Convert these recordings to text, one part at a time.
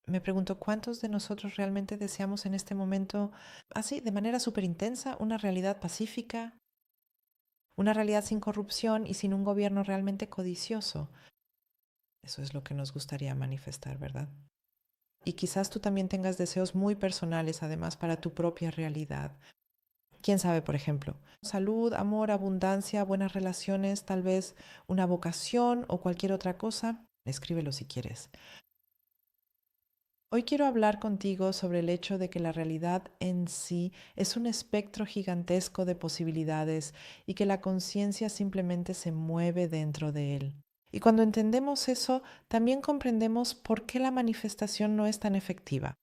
Me pregunto cuántos de nosotros realmente deseamos en este momento, así, de manera súper intensa, una realidad pacífica, una realidad sin corrupción y sin un gobierno realmente codicioso. Eso es lo que nos gustaría manifestar, ¿verdad? Y quizás tú también tengas deseos muy personales, además, para tu propia realidad. ¿Quién sabe, por ejemplo? Salud, amor, abundancia, buenas relaciones, tal vez una vocación o cualquier otra cosa. Escríbelo si quieres. Hoy quiero hablar contigo sobre el hecho de que la realidad en sí es un espectro gigantesco de posibilidades y que la conciencia simplemente se mueve dentro de él. Y cuando entendemos eso, también comprendemos por qué la manifestación no es tan efectiva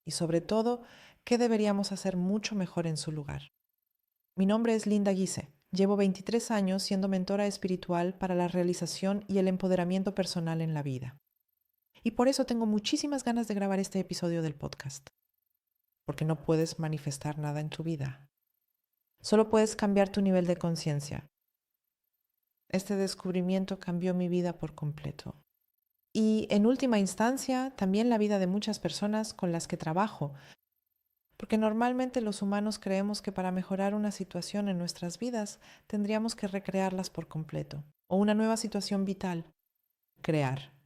y sobre todo, qué deberíamos hacer mucho mejor en su lugar. Mi nombre es Linda Guise. Llevo 23 años siendo mentora espiritual para la realización y el empoderamiento personal en la vida. Y por eso tengo muchísimas ganas de grabar este episodio del podcast, porque no puedes manifestar nada en tu vida. Solo puedes cambiar tu nivel de conciencia. Este descubrimiento cambió mi vida por completo. Y en última instancia, también la vida de muchas personas con las que trabajo, porque normalmente los humanos creemos que para mejorar una situación en nuestras vidas tendríamos que recrearlas por completo, o una nueva situación vital, crear.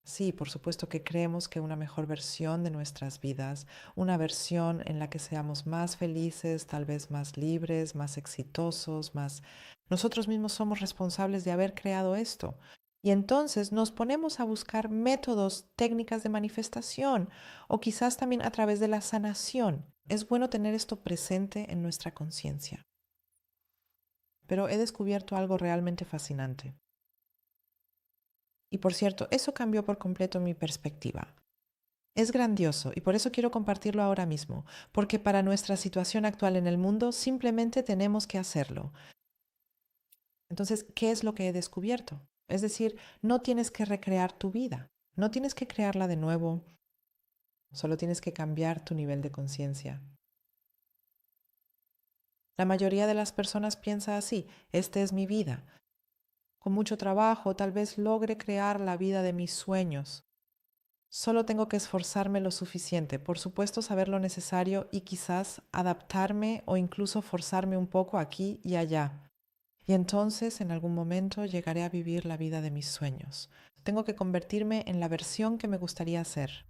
Sí, por supuesto que creemos que una mejor versión de nuestras vidas, una versión en la que seamos más felices, tal vez más libres, más exitosos, más... Nosotros mismos somos responsables de haber creado esto. Y entonces nos ponemos a buscar métodos, técnicas de manifestación o quizás también a través de la sanación. Es bueno tener esto presente en nuestra conciencia. Pero he descubierto algo realmente fascinante. Y por cierto, eso cambió por completo mi perspectiva. Es grandioso y por eso quiero compartirlo ahora mismo, porque para nuestra situación actual en el mundo simplemente tenemos que hacerlo. Entonces, ¿qué es lo que he descubierto? Es decir, no tienes que recrear tu vida, no tienes que crearla de nuevo, solo tienes que cambiar tu nivel de conciencia. La mayoría de las personas piensa así, esta es mi vida. Con mucho trabajo tal vez logre crear la vida de mis sueños. Solo tengo que esforzarme lo suficiente, por supuesto saber lo necesario y quizás adaptarme o incluso forzarme un poco aquí y allá. Y entonces en algún momento llegaré a vivir la vida de mis sueños. Tengo que convertirme en la versión que me gustaría ser.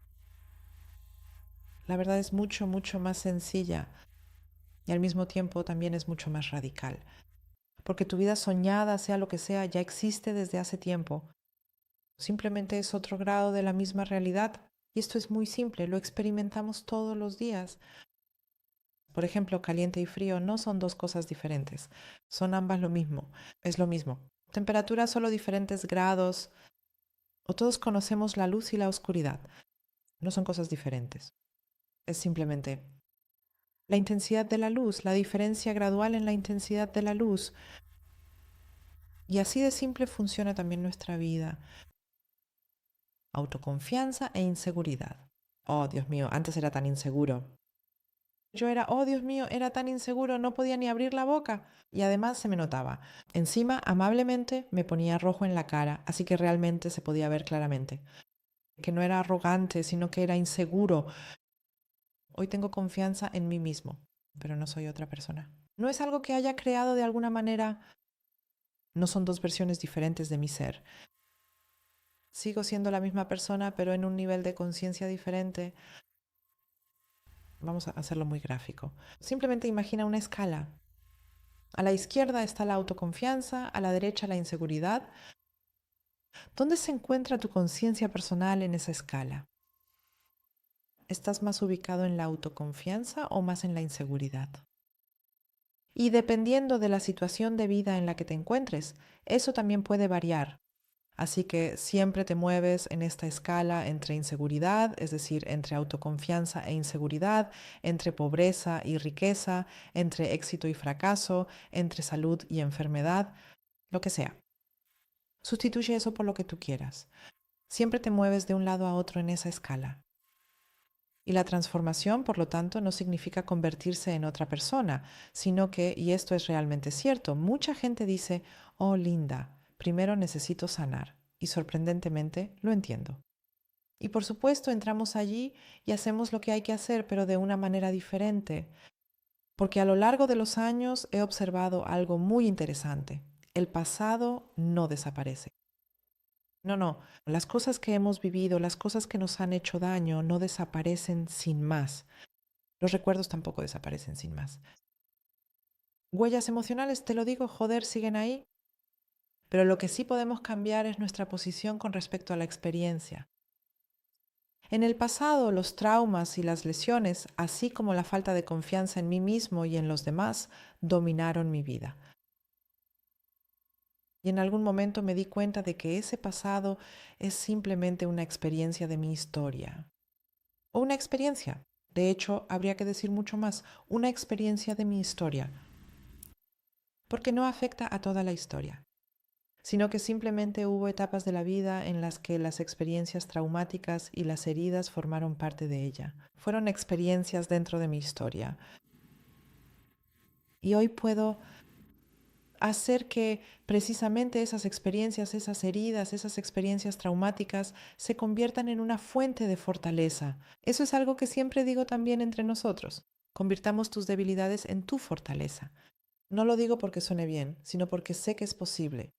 La verdad es mucho, mucho más sencilla y al mismo tiempo también es mucho más radical. Porque tu vida soñada, sea lo que sea, ya existe desde hace tiempo. Simplemente es otro grado de la misma realidad. Y esto es muy simple, lo experimentamos todos los días. Por ejemplo, caliente y frío no son dos cosas diferentes, son ambas lo mismo, es lo mismo. Temperaturas solo diferentes grados, o todos conocemos la luz y la oscuridad, no son cosas diferentes. Es simplemente la intensidad de la luz, la diferencia gradual en la intensidad de la luz. Y así de simple funciona también nuestra vida. Autoconfianza e inseguridad. Oh, Dios mío, antes era tan inseguro. Yo era, oh Dios mío, era tan inseguro, no podía ni abrir la boca. Y además se me notaba. Encima, amablemente, me ponía rojo en la cara, así que realmente se podía ver claramente. Que no era arrogante, sino que era inseguro. Hoy tengo confianza en mí mismo, pero no soy otra persona. No es algo que haya creado de alguna manera. No son dos versiones diferentes de mi ser. Sigo siendo la misma persona, pero en un nivel de conciencia diferente. Vamos a hacerlo muy gráfico. Simplemente imagina una escala. A la izquierda está la autoconfianza, a la derecha la inseguridad. ¿Dónde se encuentra tu conciencia personal en esa escala? ¿Estás más ubicado en la autoconfianza o más en la inseguridad? Y dependiendo de la situación de vida en la que te encuentres, eso también puede variar. Así que siempre te mueves en esta escala entre inseguridad, es decir, entre autoconfianza e inseguridad, entre pobreza y riqueza, entre éxito y fracaso, entre salud y enfermedad, lo que sea. Sustituye eso por lo que tú quieras. Siempre te mueves de un lado a otro en esa escala. Y la transformación, por lo tanto, no significa convertirse en otra persona, sino que, y esto es realmente cierto, mucha gente dice, oh Linda, primero necesito sanar. Y sorprendentemente lo entiendo. Y por supuesto entramos allí y hacemos lo que hay que hacer, pero de una manera diferente, porque a lo largo de los años he observado algo muy interesante. El pasado no desaparece. No, no, las cosas que hemos vivido, las cosas que nos han hecho daño, no desaparecen sin más. Los recuerdos tampoco desaparecen sin más. Huellas emocionales, te lo digo, joder, siguen ahí, pero lo que sí podemos cambiar es nuestra posición con respecto a la experiencia. En el pasado, los traumas y las lesiones, así como la falta de confianza en mí mismo y en los demás, dominaron mi vida. Y en algún momento me di cuenta de que ese pasado es simplemente una experiencia de mi historia. O una experiencia. De hecho, habría que decir mucho más, una experiencia de mi historia. Porque no afecta a toda la historia, sino que simplemente hubo etapas de la vida en las que las experiencias traumáticas y las heridas formaron parte de ella. Fueron experiencias dentro de mi historia. Y hoy puedo hacer que precisamente esas experiencias, esas heridas, esas experiencias traumáticas se conviertan en una fuente de fortaleza. Eso es algo que siempre digo también entre nosotros. Convirtamos tus debilidades en tu fortaleza. No lo digo porque suene bien, sino porque sé que es posible.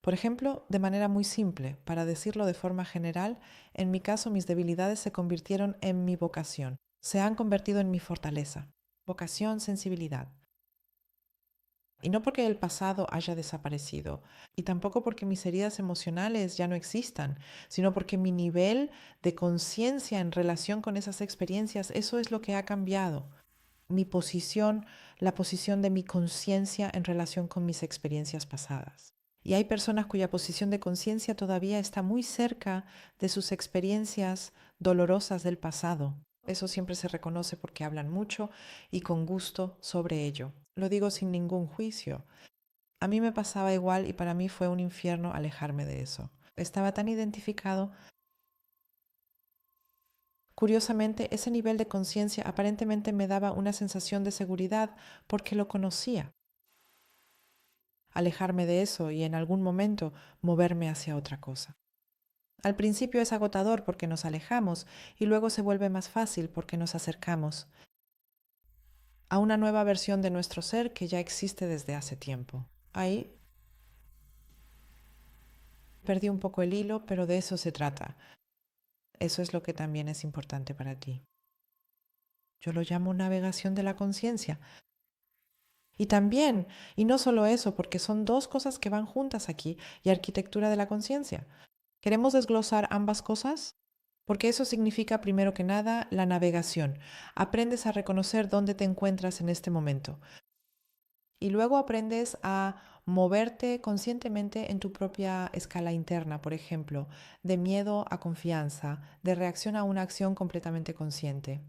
Por ejemplo, de manera muy simple, para decirlo de forma general, en mi caso mis debilidades se convirtieron en mi vocación, se han convertido en mi fortaleza. Vocación, sensibilidad. Y no porque el pasado haya desaparecido, y tampoco porque mis heridas emocionales ya no existan, sino porque mi nivel de conciencia en relación con esas experiencias, eso es lo que ha cambiado. Mi posición, la posición de mi conciencia en relación con mis experiencias pasadas. Y hay personas cuya posición de conciencia todavía está muy cerca de sus experiencias dolorosas del pasado. Eso siempre se reconoce porque hablan mucho y con gusto sobre ello. Lo digo sin ningún juicio. A mí me pasaba igual y para mí fue un infierno alejarme de eso. Estaba tan identificado. Curiosamente, ese nivel de conciencia aparentemente me daba una sensación de seguridad porque lo conocía. Alejarme de eso y en algún momento moverme hacia otra cosa. Al principio es agotador porque nos alejamos y luego se vuelve más fácil porque nos acercamos a una nueva versión de nuestro ser que ya existe desde hace tiempo. Ahí perdí un poco el hilo, pero de eso se trata. Eso es lo que también es importante para ti. Yo lo llamo navegación de la conciencia. Y también, y no solo eso, porque son dos cosas que van juntas aquí, y arquitectura de la conciencia. ¿Queremos desglosar ambas cosas? Porque eso significa, primero que nada, la navegación. Aprendes a reconocer dónde te encuentras en este momento. Y luego aprendes a moverte conscientemente en tu propia escala interna, por ejemplo, de miedo a confianza, de reacción a una acción completamente consciente.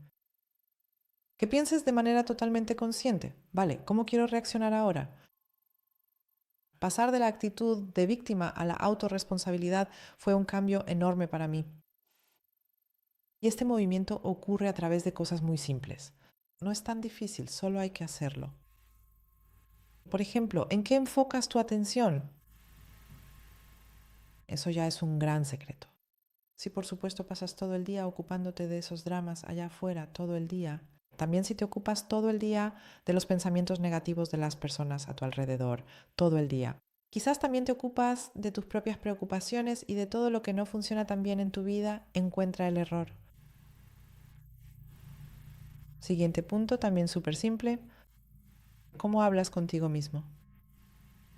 Que pienses de manera totalmente consciente. Vale, ¿cómo quiero reaccionar ahora? Pasar de la actitud de víctima a la autorresponsabilidad fue un cambio enorme para mí. Y este movimiento ocurre a través de cosas muy simples. No es tan difícil, solo hay que hacerlo. Por ejemplo, ¿en qué enfocas tu atención? Eso ya es un gran secreto. Si por supuesto pasas todo el día ocupándote de esos dramas allá afuera, todo el día, también si te ocupas todo el día de los pensamientos negativos de las personas a tu alrededor, todo el día. Quizás también te ocupas de tus propias preocupaciones y de todo lo que no funciona tan bien en tu vida, encuentra el error. Siguiente punto, también súper simple. ¿Cómo hablas contigo mismo?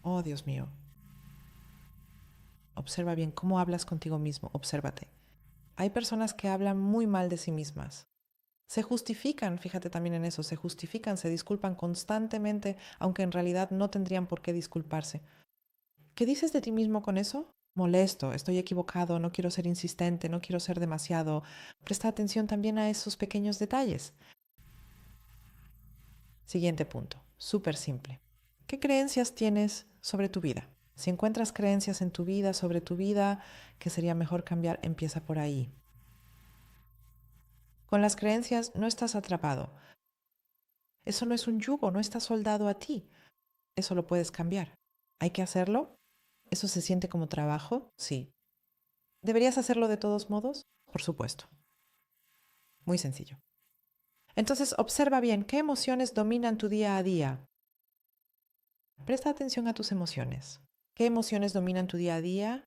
Oh, Dios mío. Observa bien cómo hablas contigo mismo. Obsérvate. Hay personas que hablan muy mal de sí mismas. Se justifican, fíjate también en eso, se justifican, se disculpan constantemente, aunque en realidad no tendrían por qué disculparse. ¿Qué dices de ti mismo con eso? Molesto, estoy equivocado, no quiero ser insistente, no quiero ser demasiado. Presta atención también a esos pequeños detalles. Siguiente punto, súper simple. ¿Qué creencias tienes sobre tu vida? Si encuentras creencias en tu vida, sobre tu vida, que sería mejor cambiar, empieza por ahí. Con las creencias no estás atrapado. Eso no es un yugo, no está soldado a ti. Eso lo puedes cambiar. ¿Hay que hacerlo? ¿Eso se siente como trabajo? Sí. ¿Deberías hacerlo de todos modos? Por supuesto. Muy sencillo. Entonces, observa bien qué emociones dominan tu día a día. Presta atención a tus emociones. ¿Qué emociones dominan tu día a día?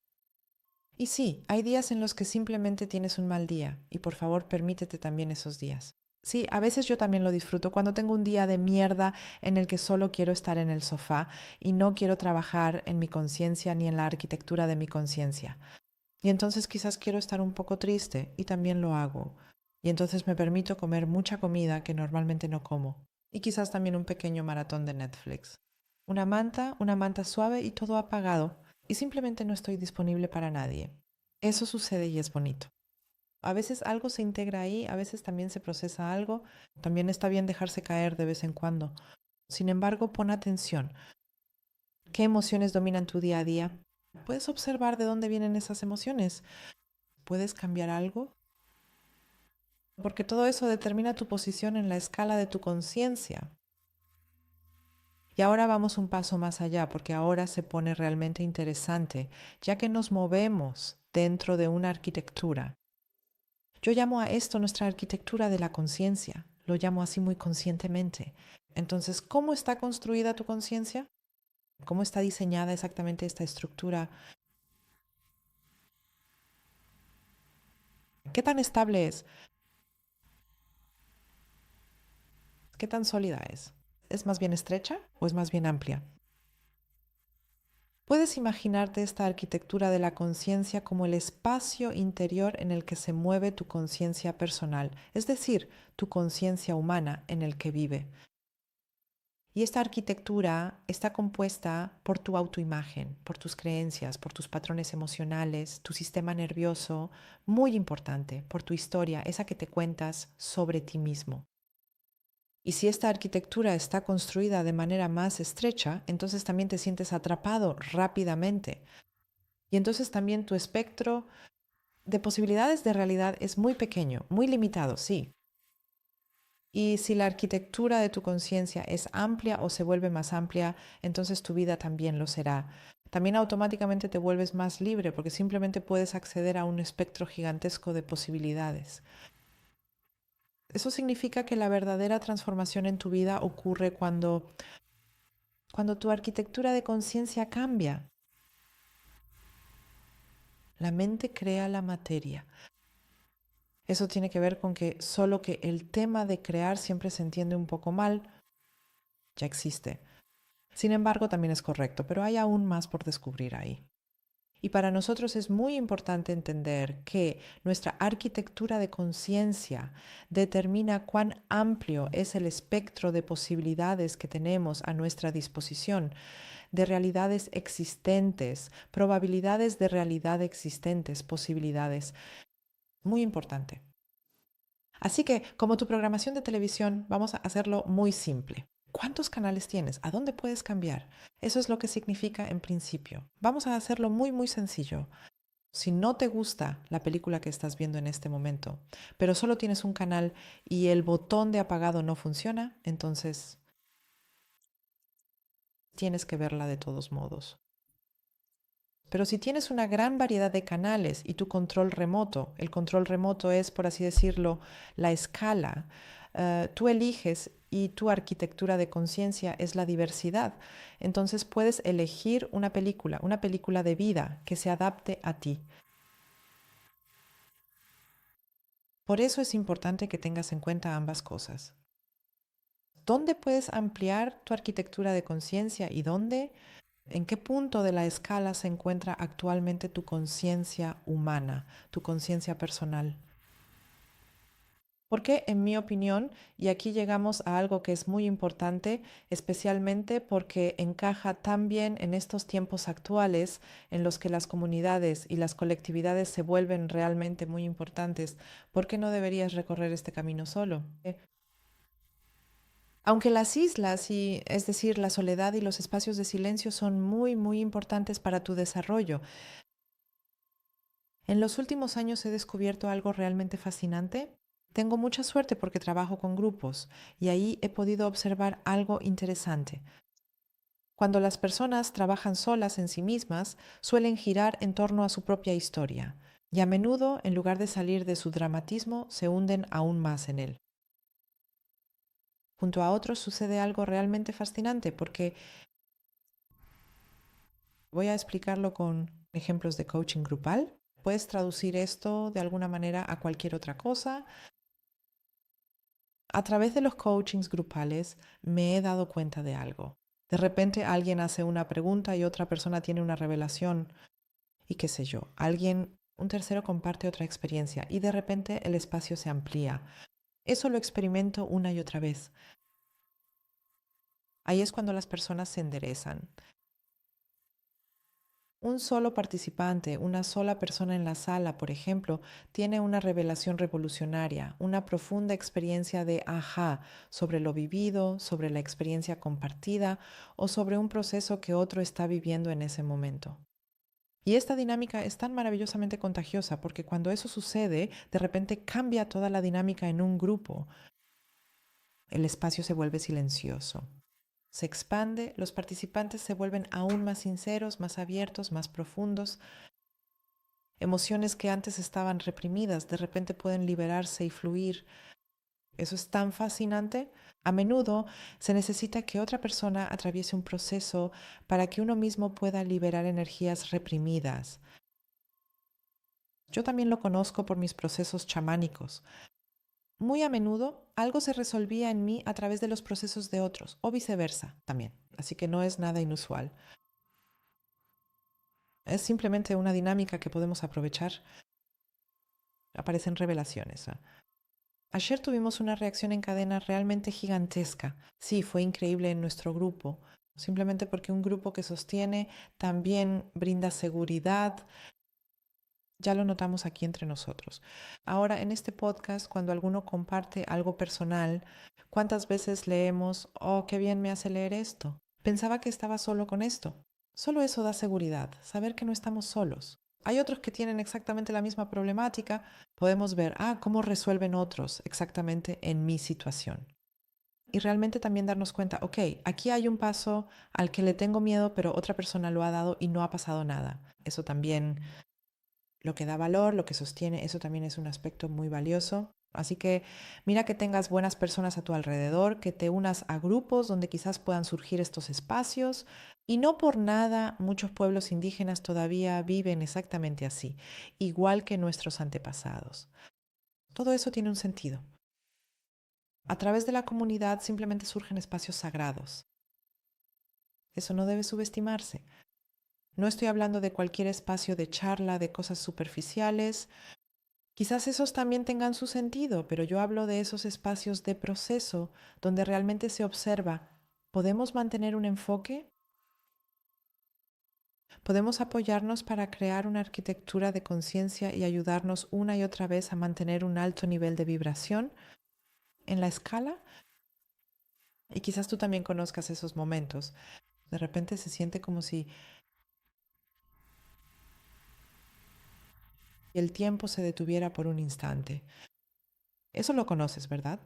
Y sí, hay días en los que simplemente tienes un mal día y por favor permítete también esos días. Sí, a veces yo también lo disfruto cuando tengo un día de mierda en el que solo quiero estar en el sofá y no quiero trabajar en mi conciencia ni en la arquitectura de mi conciencia. Y entonces quizás quiero estar un poco triste y también lo hago. Y entonces me permito comer mucha comida que normalmente no como. Y quizás también un pequeño maratón de Netflix. Una manta suave y todo apagado. Y simplemente no estoy disponible para nadie. Eso sucede y es bonito. A veces algo se integra ahí, a veces también se procesa algo. También está bien dejarse caer de vez en cuando. Sin embargo, pon atención. ¿Qué emociones dominan tu día a día? Puedes observar de dónde vienen esas emociones. ¿Puedes cambiar algo? Porque todo eso determina tu posición en la escala de tu conciencia. Y ahora vamos un paso más allá, porque ahora se pone realmente interesante, ya que nos movemos dentro de una arquitectura. Yo llamo a esto nuestra arquitectura de la conciencia, lo llamo así muy conscientemente. Entonces, ¿cómo está construida tu conciencia? ¿Cómo está diseñada exactamente esta estructura? ¿Qué tan estable es? ¿Qué tan sólida es? ¿Es más bien estrecha o es más bien amplia? Puedes imaginarte esta arquitectura de la conciencia como el espacio interior en el que se mueve tu conciencia personal, es decir, tu conciencia humana en el que vive. Y esta arquitectura está compuesta por tu autoimagen, por tus creencias, por tus patrones emocionales, tu sistema nervioso, muy importante, por tu historia, esa que te cuentas sobre ti mismo. Y si esta arquitectura está construida de manera más estrecha, entonces también te sientes atrapado rápidamente. Y entonces también tu espectro de posibilidades de realidad es muy pequeño, muy limitado, sí. Y si la arquitectura de tu conciencia es amplia o se vuelve más amplia, entonces tu vida también lo será. También automáticamente te vuelves más libre porque simplemente puedes acceder a un espectro gigantesco de posibilidades. Eso significa que la verdadera transformación en tu vida ocurre cuando tu arquitectura de conciencia cambia. La mente crea la materia. Eso tiene que ver con que solo que el tema de crear siempre se entiende un poco mal, ya existe. Sin embargo, también es correcto, pero hay aún más por descubrir ahí. Y para nosotros es muy importante entender que nuestra arquitectura de conciencia determina cuán amplio es el espectro de posibilidades que tenemos a nuestra disposición, de realidades existentes, probabilidades de realidad existentes, posibilidades. Muy importante. Así que, como tu programación de televisión, vamos a hacerlo muy simple. ¿Cuántos canales tienes? ¿A dónde puedes cambiar? Eso es lo que significa en principio. Vamos a hacerlo muy, muy sencillo. Si no te gusta la película que estás viendo en este momento, pero solo tienes un canal y el botón de apagado no funciona, entonces tienes que verla de todos modos. Pero si tienes una gran variedad de canales y tu control remoto, el control remoto es, por así decirlo, la escala, tú eliges y tu arquitectura de conciencia es la diversidad. Entonces puedes elegir una película de vida que se adapte a ti. Por eso es importante que tengas en cuenta ambas cosas. ¿Dónde puedes ampliar tu arquitectura de conciencia y dónde? ¿En qué punto de la escala se encuentra actualmente tu conciencia humana, tu conciencia personal? Porque, en mi opinión, y aquí llegamos a algo que es muy importante, especialmente porque encaja tan bien en estos tiempos actuales en los que las comunidades y las colectividades se vuelven realmente muy importantes, ¿por qué no deberías recorrer este camino solo? Aunque las islas, y es decir, la soledad y los espacios de silencio son muy, muy importantes para tu desarrollo, en los últimos años he descubierto algo realmente fascinante. Tengo mucha suerte porque trabajo con grupos y ahí he podido observar algo interesante. Cuando las personas trabajan solas en sí mismas, suelen girar en torno a su propia historia. Y a menudo, en lugar de salir de su dramatismo, se hunden aún más en él. Junto a otros sucede algo realmente fascinante porque voy a explicarlo con ejemplos de coaching grupal. Puedes traducir esto de alguna manera a cualquier otra cosa. A través de los coachings grupales me he dado cuenta de algo. De repente alguien hace una pregunta y otra persona tiene una revelación y qué sé yo, un tercero comparte otra experiencia y de repente el espacio se amplía. Eso lo experimento una y otra vez. Ahí es cuando las personas se enderezan. Un solo participante, una sola persona en la sala, por ejemplo, tiene una revelación revolucionaria, una profunda experiencia de ajá sobre lo vivido, sobre la experiencia compartida o sobre un proceso que otro está viviendo en ese momento. Y esta dinámica es tan maravillosamente contagiosa porque cuando eso sucede, de repente cambia toda la dinámica en un grupo. El espacio se vuelve silencioso. Se expande, los participantes se vuelven aún más sinceros, más abiertos, más profundos. Emociones que antes estaban reprimidas de repente pueden liberarse y fluir. Eso es tan fascinante. A menudo se necesita que otra persona atraviese un proceso para que uno mismo pueda liberar energías reprimidas. Yo también lo conozco por mis procesos chamánicos. Muy a menudo algo se resolvía en mí a través de los procesos de otros o viceversa también. Así que no es nada inusual. Es simplemente una dinámica que podemos aprovechar. Aparecen revelaciones. Ayer tuvimos una reacción en cadena realmente gigantesca. Sí, fue increíble en nuestro grupo, simplemente porque un grupo que sostiene también brinda seguridad. Ya lo notamos aquí entre nosotros. Ahora, en este podcast, cuando alguno comparte algo personal, ¿cuántas veces leemos, oh, qué bien me hace leer esto? Pensaba que estaba solo con esto. Solo eso da seguridad, saber que no estamos solos. Hay otros que tienen exactamente la misma problemática. Podemos ver, cómo resuelven otros exactamente en mi situación. Y realmente también darnos cuenta, ok, aquí hay un paso al que le tengo miedo, pero otra persona lo ha dado y no ha pasado nada. Eso también, lo que da valor, lo que sostiene, eso también es un aspecto muy valioso. Así que mira que tengas buenas personas a tu alrededor, que te unas a grupos donde quizás puedan surgir estos espacios. Y no por nada muchos pueblos indígenas todavía viven exactamente así, igual que nuestros antepasados. Todo eso tiene un sentido. A través de la comunidad simplemente surgen espacios sagrados. Eso no debe subestimarse. No estoy hablando de cualquier espacio de charla, de cosas superficiales. Quizás esos también tengan su sentido, pero yo hablo de esos espacios de proceso donde realmente se observa, ¿podemos mantener un enfoque? ¿Podemos apoyarnos para crear una arquitectura de conciencia y ayudarnos una y otra vez a mantener un alto nivel de vibración en la escala? Y quizás tú también conozcas esos momentos. De repente se siente como si el tiempo se detuviera por un instante. Eso lo conoces, ¿verdad?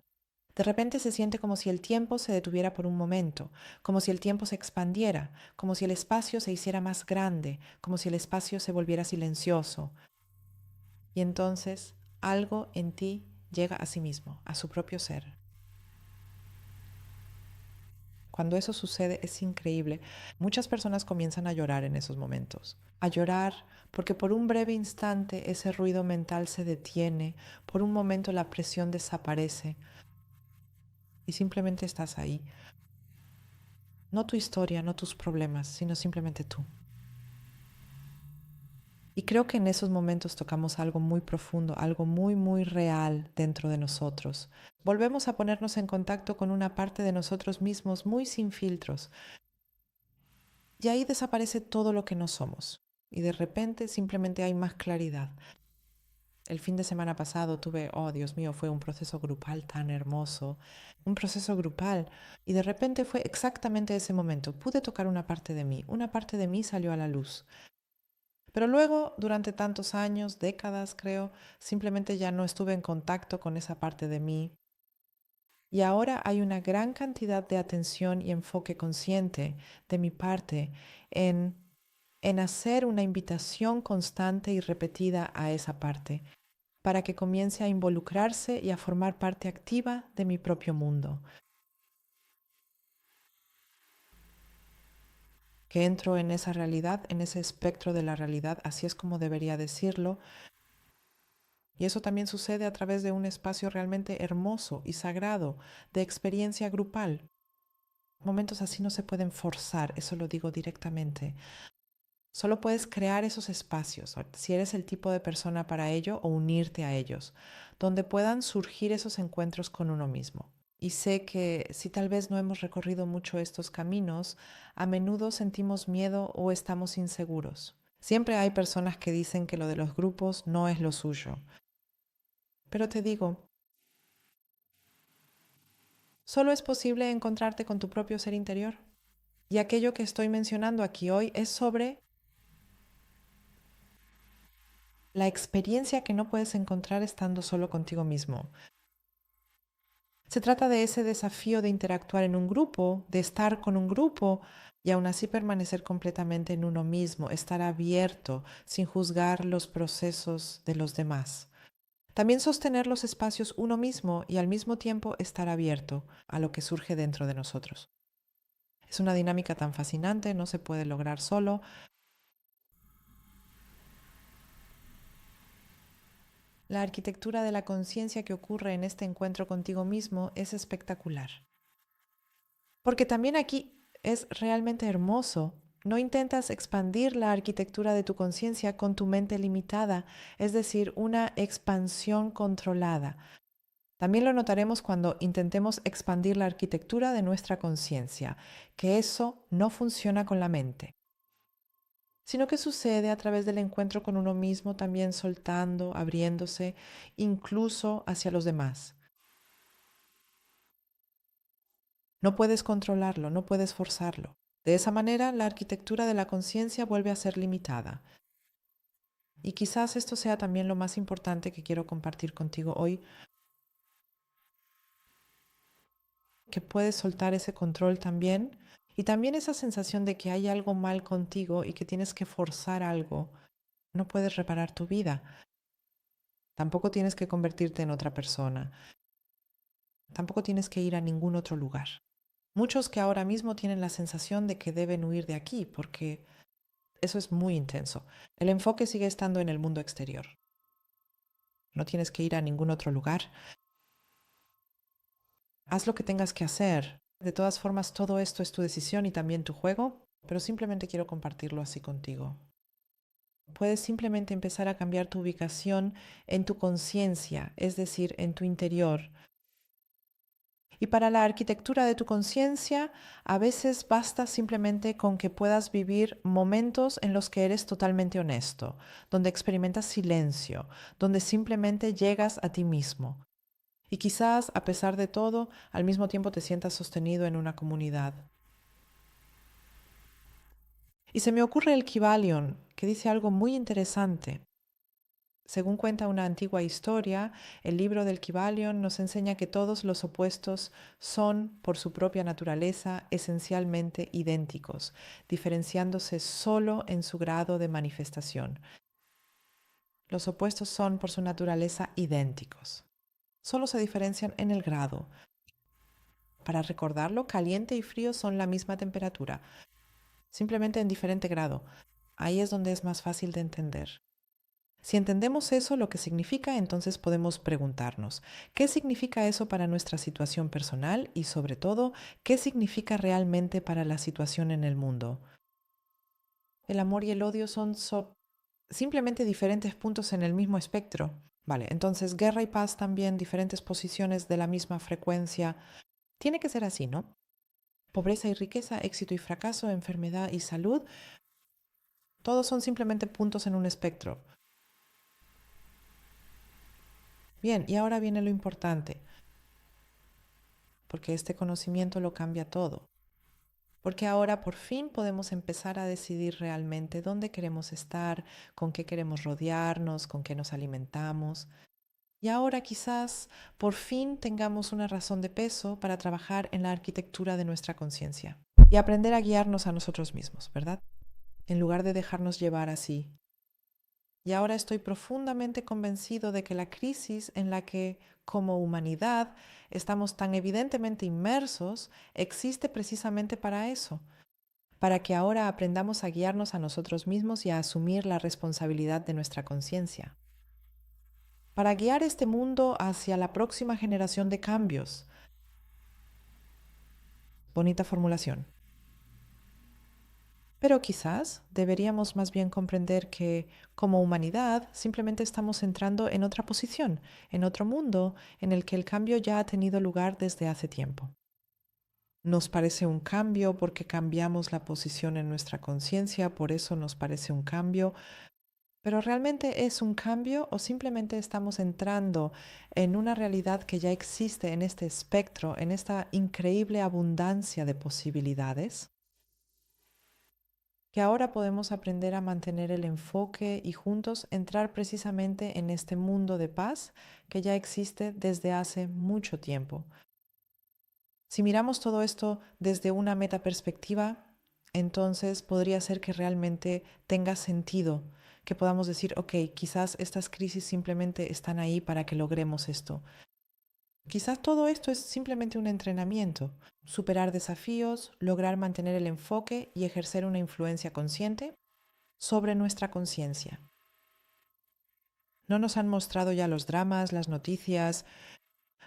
De repente se siente como si el tiempo se detuviera por un momento, como si el tiempo se expandiera, como si el espacio se hiciera más grande, como si el espacio se volviera silencioso. Y entonces algo en ti llega a sí mismo, a su propio ser. Cuando eso sucede es increíble. Muchas personas comienzan a llorar en esos momentos. A llorar porque por un breve instante ese ruido mental se detiene, por un momento la presión desaparece y simplemente estás ahí. No tu historia, no tus problemas, sino simplemente tú. Y creo que en esos momentos tocamos algo muy profundo, algo muy, muy real dentro de nosotros. Volvemos a ponernos en contacto con una parte de nosotros mismos muy sin filtros. Y ahí desaparece todo lo que no somos. Y de repente simplemente hay más claridad. El fin de semana pasado tuve, oh Dios mío, fue un proceso grupal tan hermoso, un proceso grupal. Y de repente fue exactamente ese momento. Pude tocar una parte de mí salió a la luz. Pero luego, durante tantos años, décadas creo, simplemente ya no estuve en contacto con esa parte de mí. Y ahora hay una gran cantidad de atención y enfoque consciente de mi parte en en hacer una invitación constante y repetida a esa parte, para que comience a involucrarse y a formar parte activa de mi propio mundo. Que entro en esa realidad, en ese espectro de la realidad, así es como debería decirlo. Y eso también sucede a través de un espacio realmente hermoso y sagrado de experiencia grupal. Momentos así no se pueden forzar, eso lo digo directamente. Solo puedes crear esos espacios, si eres el tipo de persona para ello, o unirte a ellos, donde puedan surgir esos encuentros con uno mismo. Y sé que si tal vez no hemos recorrido mucho estos caminos, a menudo sentimos miedo o estamos inseguros. Siempre hay personas que dicen que lo de los grupos no es lo suyo. Pero te digo, solo es posible encontrarte con tu propio ser interior. Y aquello que estoy mencionando aquí hoy es sobre la experiencia que no puedes encontrar estando solo contigo mismo. Se trata de ese desafío de interactuar en un grupo, de estar con un grupo y aún así permanecer completamente en uno mismo, estar abierto sin juzgar los procesos de los demás. También sostener los espacios uno mismo y al mismo tiempo estar abierto a lo que surge dentro de nosotros. Es una dinámica tan fascinante, no se puede lograr solo. La arquitectura de la conciencia que ocurre en este encuentro contigo mismo es espectacular. Porque también aquí es realmente hermoso. No intentas expandir la arquitectura de tu conciencia con tu mente limitada, es decir, una expansión controlada. También lo notaremos cuando intentemos expandir la arquitectura de nuestra conciencia, que eso no funciona con la mente, sino que sucede a través del encuentro con uno mismo, también soltando, abriéndose, incluso hacia los demás. No puedes controlarlo, no puedes forzarlo. De esa manera, la arquitectura de la conciencia vuelve a ser limitada. Y quizás esto sea también lo más importante que quiero compartir contigo hoy, que puedes soltar ese control también y también esa sensación de que hay algo mal contigo y que tienes que forzar algo. No puedes reparar tu vida. Tampoco tienes que convertirte en otra persona. Tampoco tienes que ir a ningún otro lugar. Muchos que ahora mismo tienen la sensación de que deben huir de aquí porque eso es muy intenso. El enfoque sigue estando en el mundo exterior. No tienes que ir a ningún otro lugar. Haz lo que tengas que hacer. De todas formas, todo esto es tu decisión y también tu juego, pero simplemente quiero compartirlo así contigo. Puedes simplemente empezar a cambiar tu ubicación en tu conciencia, es decir, en tu interior. Y para la arquitectura de tu conciencia, a veces basta simplemente con que puedas vivir momentos en los que eres totalmente honesto, donde experimentas silencio, donde simplemente llegas a ti mismo. Y quizás, a pesar de todo, al mismo tiempo te sientas sostenido en una comunidad. Y se me ocurre el Kybalion, que dice algo muy interesante. Según cuenta una antigua historia, el libro del Kybalion nos enseña que todos los opuestos son, por su propia naturaleza, esencialmente idénticos, diferenciándose solo en su grado de manifestación. Los opuestos son, por su naturaleza, idénticos. Solo se diferencian en el grado. Para recordarlo, caliente y frío son la misma temperatura, simplemente en diferente grado. Ahí es donde es más fácil de entender. Si entendemos eso, lo que significa, entonces podemos preguntarnos, ¿qué significa eso para nuestra situación personal y sobre todo, qué significa realmente para la situación en el mundo? El amor y el odio son simplemente diferentes puntos en el mismo espectro. Vale, entonces guerra y paz también, diferentes posiciones de la misma frecuencia. Tiene que ser así, ¿no? Pobreza y riqueza, éxito y fracaso, enfermedad y salud, todos son simplemente puntos en un espectro. Bien, y ahora viene lo importante, porque este conocimiento lo cambia todo. Porque ahora por fin podemos empezar a decidir realmente dónde queremos estar, con qué queremos rodearnos, con qué nos alimentamos. Y ahora quizás por fin tengamos una razón de peso para trabajar en la arquitectura de nuestra conciencia y aprender a guiarnos a nosotros mismos, ¿verdad? en lugar de dejarnos llevar así. Y ahora estoy profundamente convencido de que la crisis en la que como humanidad estamos tan evidentemente inmersos existe precisamente para eso, para que ahora aprendamos a guiarnos a nosotros mismos y a asumir la responsabilidad de nuestra conciencia, para guiar este mundo hacia la próxima generación de cambios. Bonita formulación. Pero quizás deberíamos más bien comprender que como humanidad simplemente estamos entrando en otra posición, en otro mundo en el que el cambio ya ha tenido lugar desde hace tiempo. Nos parece un cambio porque cambiamos la posición en nuestra conciencia, por eso nos parece un cambio, pero ¿realmente es un cambio o simplemente estamos entrando en una realidad que ya existe en este espectro, en esta increíble abundancia de posibilidades? Que ahora podemos aprender a mantener el enfoque y juntos entrar precisamente en este mundo de paz que ya existe desde hace mucho tiempo. Si miramos todo esto desde una metaperspectiva, entonces podría ser que realmente tenga sentido, que podamos decir, ok, quizás estas crisis simplemente están ahí para que logremos esto. Quizás todo esto es simplemente un entrenamiento, superar desafíos, lograr mantener el enfoque y ejercer una influencia consciente sobre nuestra conciencia. No nos han mostrado ya los dramas, las noticias,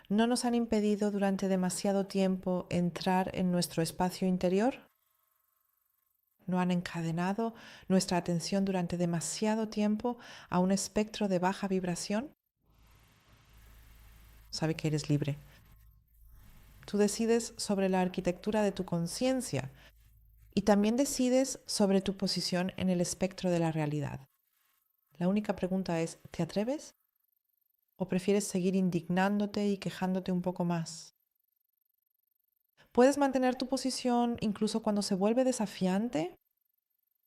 no nos han impedido durante demasiado tiempo entrar en nuestro espacio interior, no han encadenado nuestra atención durante demasiado tiempo a un espectro de baja vibración. Sabe que eres libre. Tú decides sobre la arquitectura de tu conciencia y también decides sobre tu posición en el espectro de la realidad. La única pregunta es, ¿te atreves? ¿O prefieres seguir indignándote y quejándote un poco más? Puedes mantener tu posición incluso cuando se vuelve desafiante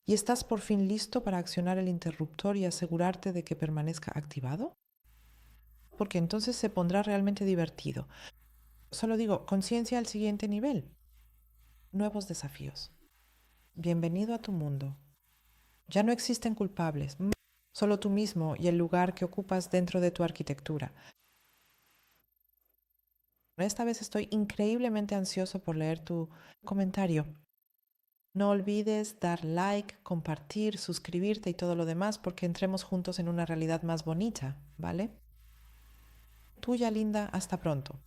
y estás por fin listo para accionar el interruptor y asegurarte de que permanezca activado, porque entonces se pondrá realmente divertido. Solo digo, conciencia al siguiente nivel, nuevos desafíos. Bienvenido a tu mundo. Ya no existen culpables, solo tú mismo y el lugar que ocupas dentro de tu arquitectura. Esta vez estoy increíblemente ansioso por leer tu comentario. No olvides dar like, compartir, suscribirte y todo lo demás porque entremos juntos en una realidad más bonita, ¿vale? Tuya linda, hasta pronto.